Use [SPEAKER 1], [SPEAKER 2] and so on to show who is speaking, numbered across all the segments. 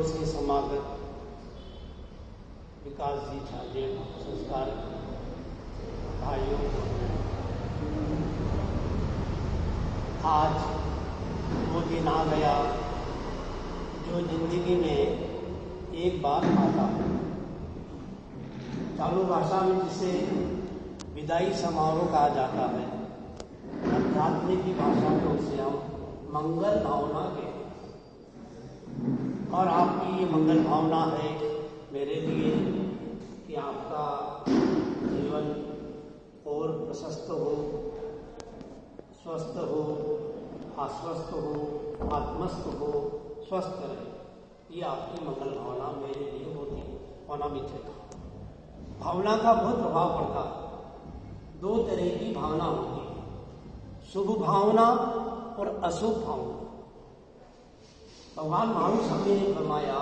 [SPEAKER 1] से समागत विकास जी छाजे संस्कार भाइयों, आज वो दिन आ गया जो जिंदगी में एक बार आता है। चालू भाषा में जिसे विदाई समारोह कहा जाता है, अध्यात्म की भाषा में उसे हम मंगल भावना कहते हैं। और आपकी ये मंगल भावना है मेरे लिए कि आपका जीवन और प्रशस्त हो, स्वस्थ हो, आश्वस्त हो, आत्मस्थ हो, स्वस्थ रहे। ये आपकी मंगल भावना मेरे लिए होती है। होना भी चाहिए। भावना का बहुत प्रभाव पड़ता है। दो तरह की भावना होती है, शुभ भावना और अशुभ भावना। भगवान महावीर स्वामी ने फरमाया,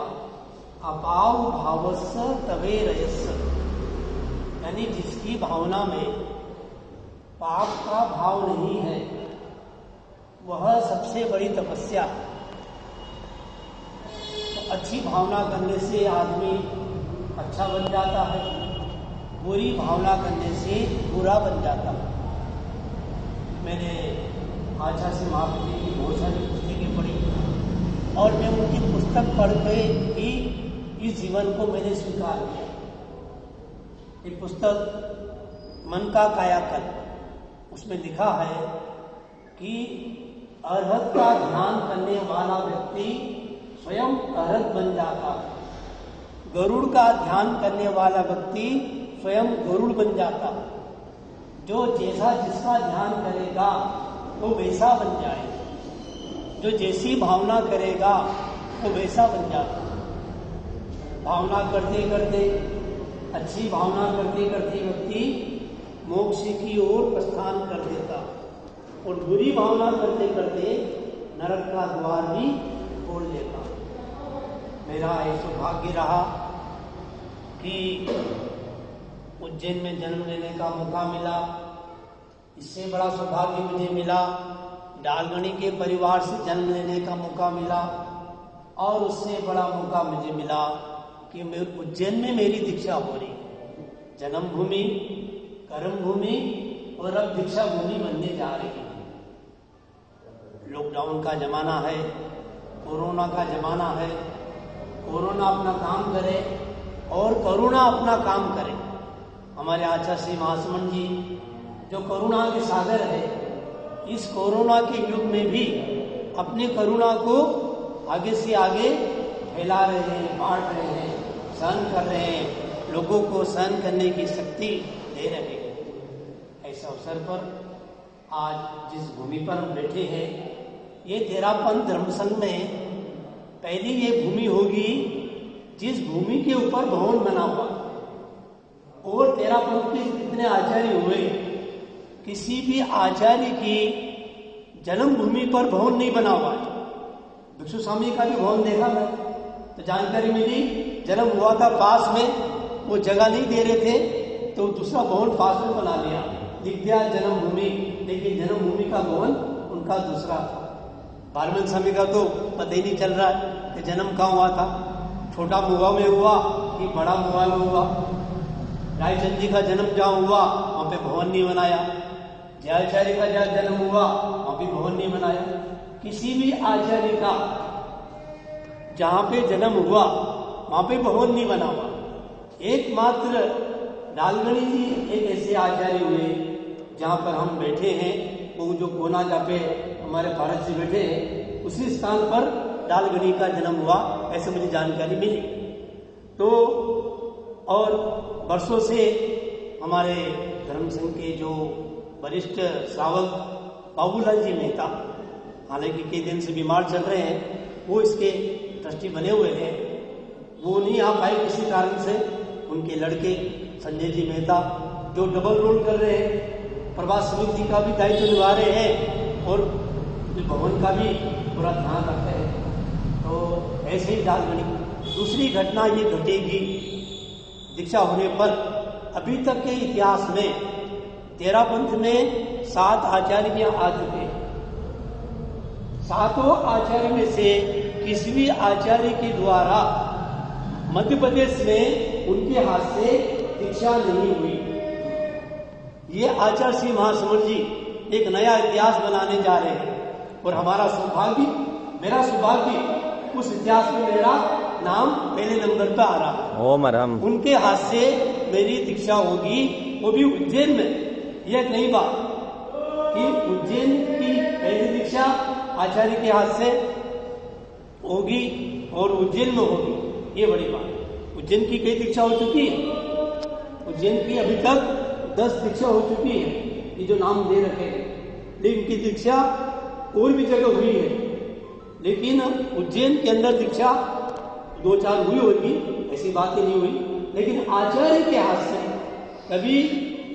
[SPEAKER 1] अपाव भावस्य तवे रयस्य, यानी जिसकी भावना में पाप का भाव नहीं है वह सबसे बड़ी तपस्या। तो अच्छी भावना करने से आदमी अच्छा बन जाता है, बुरी भावना करने से बुरा बन जाता है। मैंने आचार्य श्री महाप्रति की बहुत सारी पुस्तकें पढ़ी और मैं उनकी पुस्तक पढ़ के ही इस जीवन को मैंने स्वीकार किया। एक पुस्तक मन का कायाकल्प, उसमें लिखा है कि अरहत का ध्यान करने वाला व्यक्ति स्वयं अरहत बन जाता है, गरुड़ का ध्यान करने वाला व्यक्ति स्वयं गरुड़ बन जाता है। जो जैसा जिसका ध्यान करेगा वो वैसा बन जाएगा, जो जैसी भावना करेगा वो वैसा बन जाता है। भावना करते करते, अच्छी भावना करते करते व्यक्ति मोक्ष की ओर प्रस्थान कर देता और बुरी भावना करते करते नरक का द्वार भी खोल लेता। मेरा एक सौभाग्य रहा कि उज्जैन में जन्म लेने का मौका मिला। इससे बड़ा सौभाग्य मुझे मिला डालगणी के परिवार से जन्म लेने का मौका मिला। और उससे बड़ा मौका मुझे मिला कि उज्जैन में मेरी दीक्षा हो रही, जन्म भूमि, कर्म भूमि और अब दीक्षा भूमि बनने जा रही है। लॉकडाउन का जमाना है, कोरोना का जमाना है। कोरोना अपना काम करे और करुणा अपना काम करे। हमारे आचार्य श्री महासमन जी जो करुणा के सागर है, इस कोरोना के युग में भी अपनी करुणा को आगे से आगे फैला रहे हैं, बांट रहे हैं, सहन कर रहे हैं, लोगों को सहन करने की शक्ति दे रहे हैं। ऐसे अवसर पर आज जिस भूमि पर हम बैठे हैं, ये तेरापंथ धर्म संघ में पहली ये भूमि होगी जिस भूमि के ऊपर भवन बना हुआ। और तेरापंथ के कितने आचार्य हुए, किसी भी आचार्य की जन्मभूमि पर भवन नहीं बना हुआ है। भिक्षु स्वामी का भी भवन देखा मैं तो जानकारी मिली, जन्म हुआ था पास में, वो जगह नहीं दे रहे थे तो दूसरा भवन पास में बना लिया, लिख दिया जन्मभूमि, लेकिन जन्मभूमि का भवन उनका दूसरा था। बारमन स्वामी का तो पता ही नहीं चल रहा है कि जन्म कहाँ हुआ था, छोटा मुआ में हुआ कि बड़ा मुआ में हुआ। रायचंद जी का जन्म जहाँ हुआ वहाँ पे भवन नहीं बनाया, जयाचार्य का जहाँ जन्म हुआ वहाँ भी भवन नहीं बनाया। किसी भी आचार्य का जहाँ पे जन्म हुआ वहाँ पे भवन नहीं बना हुआ। एकमात्र डालगणी जी एक ऐसे आचार्य हुए जहाँ पर हम बैठे हैं, वो जो कोना जहाँ पे हमारे भारत से बैठे हैं, उसी स्थान पर डालगणी का जन्म हुआ, ऐसे मुझे जानकारी मिली। तो और वर्षों से हमारे धर्म संघ के जो वरिष्ठ श्रावक बाबूलाल जी मेहता, हालांकि कई दिन से बीमार चल रहे हैं, वो इसके ट्रस्टी बने हुए हैं। वो नहीं आ पाए किसी कारण से। उनके लड़के संजय जी मेहता जो डबल रोल कर रहे हैं, प्रभात समिति का भी दायित्व निभा रहे हैं और भवन का भी पूरा ध्यान रखते हैं। तो ऐसे ही डालगणी दूसरी घटना ये घटेगी दीक्षा होने पर। अभी तक के इतिहास में तेरापंथ में 7 आचार्य आ चुके हैं। 7 आचार्य में से किसी भी आचार्य के द्वारा मध्य प्रदेश में उनके हाथ से दीक्षा नहीं हुई। ये आचार्य श्री महासमण जी एक नया इतिहास बनाने जा रहे हैं और हमारा सौभाग्य, मेरा सौभाग्य, उस इतिहास में मेरा नाम पहले नंबर पर आ रहा है।
[SPEAKER 2] ओम अरहम।
[SPEAKER 1] उनके हाथ से मेरी दीक्षा होगी, वो भी उज्जैन में। यह एक नई बात कि उज्जैन की पहली दीक्षा आचार्य के हाथ से होगी और उज्जैन में होगी, ये बड़ी बात है। उज्जैन की कई दीक्षा हो चुकी है, उज्जैन की अभी तक 10 दीक्षा हो चुकी है, ये जो नाम दे रखे हैं, लेकिन इनकी दीक्षा और भी जगह हुई है, लेकिन उज्जैन के अंदर दीक्षा 2-4 हुई होगी, ऐसी बात ही नहीं हुई। लेकिन आचार्य के हाथ से कभी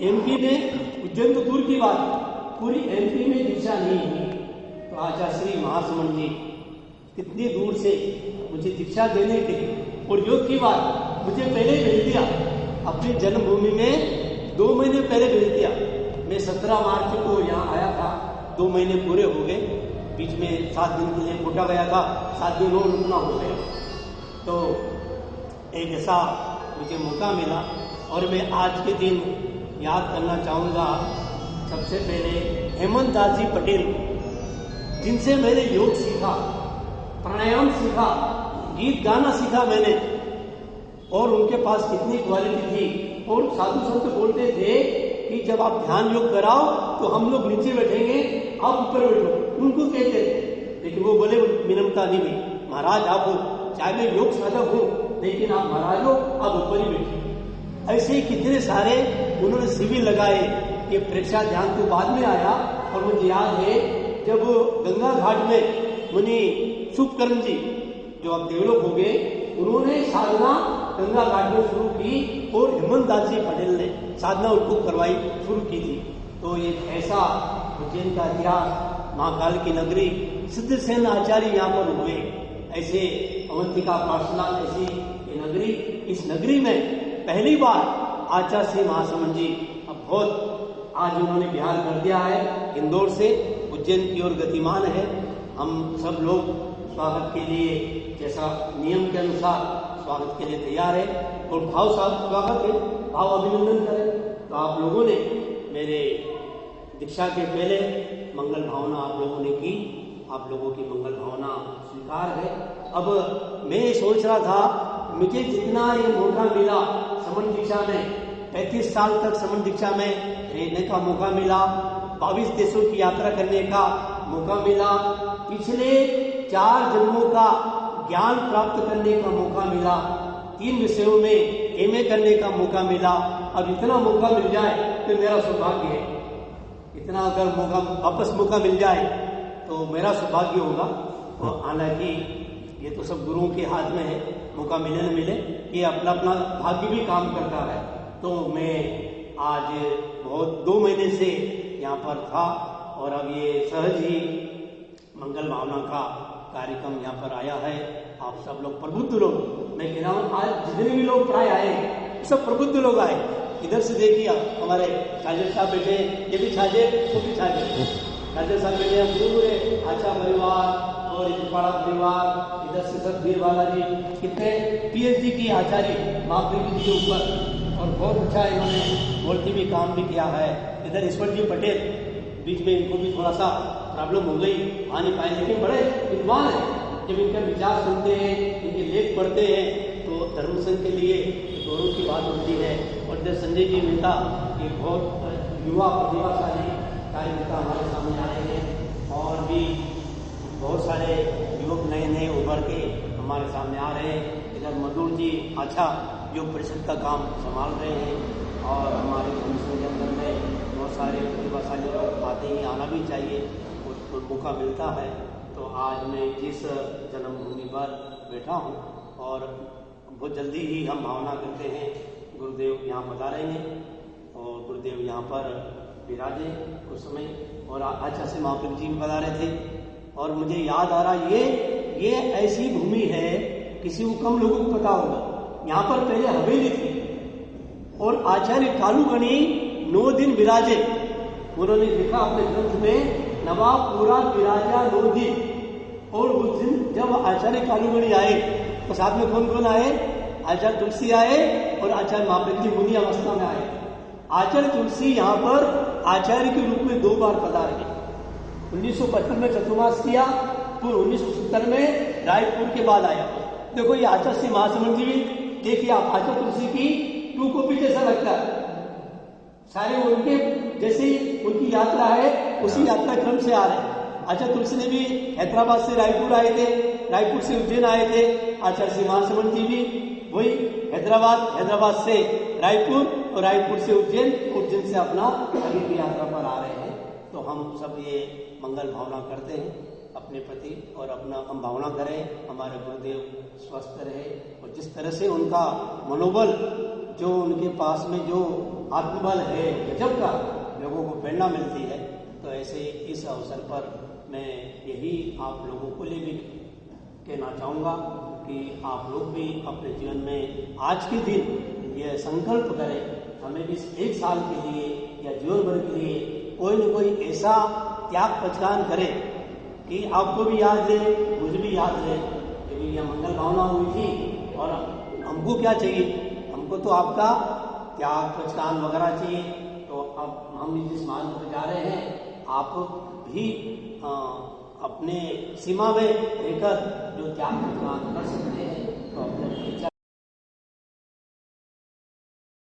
[SPEAKER 1] एमपी में, उज्जैन तो दूर की बात है, पूरी एमपी में दीक्षा नहीं हुई। तो आचार्य श्री महासमण जी कितनी दूर से मुझे दीक्षा देने के लिए, और योग की बात, मुझे पहले भेज दिया अपनी जन्मभूमि में, 2 महीने पहले भेज दिया। मैं 17 मार्च को यहाँ आया था, 2 महीने पूरे हो गए, बीच में 7 दिन के लिए कोटा गया था, 7 दिन और रुकना हो गया। तो एक ऐसा मुझे मौका मिला और मैं आज के दिन याद करना चाहूँगा सबसे पहले हेमंत दास जी पटेल, जिनसे मैंने योग सीखा, प्राणायाम सीखा, गीत गाना सीखा मैंने, और उनके पास कितनी क्वालिटी थी। और साधु संत बोलते थे कि जब आप ध्यान योग कराओ तो हम लोग नीचे बैठेंगे, आप ऊपर बैठो, उनको कहते थे। लेकिन वो बोले, विनम्रता नहीं हुई, महाराज आप चाहे मैं योग साधक हूँ, लेकिन आप महाराज हो, आप ऊपर ही बैठिए। ऐसे ही कितने सारे उन्होंने शिविर लगाए। ये प्रेक्षा ध्यान तो बाद में आया, और मुझे याद है जब गंगा घाट में मुनि शुभकर्ण जी, जो अब देवलोक हो गए, उन्होंने साधना गंगा घाट में शुरू की और हेमंत दास जी पटेल ने साधना उनको करवाई, शुरू की थी। तो ये ऐसा उज्जैन का इतिहास, महाकाल की नगरी, सिद्धसेन आचार्य यहाँ पर हुए, ऐसे अवंतिका पार्श्वनाथ ऐसी ये नगरी, इस नगरी में पहली बार आचार्य श्री महासमण जी, अब बहुत आज उन्होंने बिहार कर दिया है, इंदौर से उज्जैन की ओर गतिमान है। हम सब लोग स्वागत के लिए, जैसा नियम के अनुसार स्वागत के लिए तैयार है, और भाव स्वागत है, भाव अभिनंदन करें। तो आप लोगों ने मेरे दीक्षा के पहले मंगल भावना आप लोगों ने की, आप लोगों की मंगल भावना स्वीकार है। अब मैं ये सोच रहा था, मुझे जितना ये मौका मिला समण दीक्षा में, 35 साल तक समण दीक्षा में रहने का मौका मिला, 22 देशों की यात्रा करने का मौका मिला, पिछले 4 जन्मों का ज्ञान प्राप्त करने का मौका मिला, 3 विषयों में एमए करने का मौका मिला। अब इतना मौका मिल जाए तो मेरा सौभाग्य है। इतना अगर मौका वापस मौका मिल जाए तो मेरा सौभाग्य होगा। तो हालांकि ये तो सब गुरुओं के हाथ में है, मौका मिले न मिले, ये अपना अपना भाग्य भी काम करता है। तो मैं आज बहुत 2 महीने से यहाँ पर था, और अब ये सहज ही मंगल भावना का कार्यक्रम यहाँ पर आया है। आप सब लोग प्रबुद्ध लोग, मैं कह रहा हूँ आज जितने भी लोग प्राय आए, सब प्रबुद्ध लोग आए। इधर से देखिए, हमारे छाजेर साहब बैठे, ये भी छाजेर, वो भी छाजेर, छाजेर साहब बैठे, पूरे आचा परिवार और इतपाड़ा परिवार, इधर से सब वीर बालाजी, कितने पीएचडी की आचार्य महाप्रीति जी के ऊपर, और बहुत अच्छा इन्होंने बोलती भी काम भी किया है। इधर ईश्वर जी पटेल, बीच में इनको भी थोड़ा सा प्रॉब्लम हो गई, आ नहीं पाए, लेकिन बड़े विद्वान हैं। जब इनके विचार सुनते हैं, इनके लेख पढ़ते हैं, तो धर्म संघ के लिए गौरव की बात होती है। और इधर संजय जी मेहता, ये बहुत युवा प्रतिभाशाली कार्यकर्ता हमारे सामने आ रहे हैं, और भी बहुत सारे युवक नए नए उभर के हमारे सामने आ रहे हैं। इधर मधुर जी अच्छा योग परिषद का काम संभाल रहे हैं, और हमारे कमीशन के अंदर में बहुत सारे प्रतिभाशाली लोग आते ही, आना भी चाहिए, तो मौका मिलता है। तो आज मैं जिस जन्मभूमि पर बैठा हूँ, और बहुत जल्दी ही हम भावना करते हैं गुरुदेव यहाँ पधारेंगे, और गुरुदेव यहाँ पर विराजे उस समय, और आचार्य से महाप्रभु जी भी पधारे थे। और मुझे याद आ रहा, ये ऐसी भूमि है, किसी को कम लोगों को पता होगा, यहाँ पर पहले हवेली थी, और आचार्य कालूगणी 9 दिन विराजे। उन्होंने लिखा अपने ग्रंथ में, नवापुरा विराजा 9 दिन, और उस दिन जब आचार्य कालूगढ़ी आए तो साथ में कौन कौन आए? आचार्य तुलसी आए और आचार्य महाप्रज्ञ मुनि अवस्था में आए। आचार्य तुलसी यहाँ पर आचार्य के रूप में 2 बार पधारे। 1975 में चतुर्मास किया, फिर 1970 में रायपुर के बाद आया। देखो ये आचार्य श्री महासमंद जी भी देखिए आप, आचार्य तुलसी की 2 कॉपी जैसा लगता है, सारे उनके जैसे उनकी यात्रा है उसी यात्रा क्रम से आ रहे हैं। आचार्य तुलसी ने भी हैदराबाद से रायपुर आए थे, रायपुर से उज्जैन आए थे। आचार्य श्री महासमंद जी भी वही हैदराबाद से रायपुर और रायपुर से उज्जैन, उज्जैन से अपना आगे की यात्रा पर आ रहे हैं। तो हम सब ये मंगल भावना करते हैं अपने प्रति और अपना हम भावना करें हमारे गुरुदेव स्वस्थ रहे और जिस तरह से उनका मनोबल, जो उनके पास में जो आत्मबल है गजब का, लोगों को प्रेरणा मिलती है। तो ऐसे इस अवसर पर मैं यही आप लोगों को लिए भी कहना चाहूँगा कि आप लोग भी अपने जीवन में आज के दिन यह संकल्प करें, हमें भी 1 साल के लिए या जीवन भर के लिए कोई न कोई ऐसा त्याग पहचान करें कि आपको भी याद रहे, मुझे भी याद रहे कि यह मंगल भावना हुई थी। और हमको क्या चाहिए? हमको तो आपका त्याग पहचान वगैरह चाहिए। तो अब हम जिस मार्ग पर जा रहे हैं आप भी अपने सीमा में रहकर जो त्याग पहचान कर सकते हैं तो अपने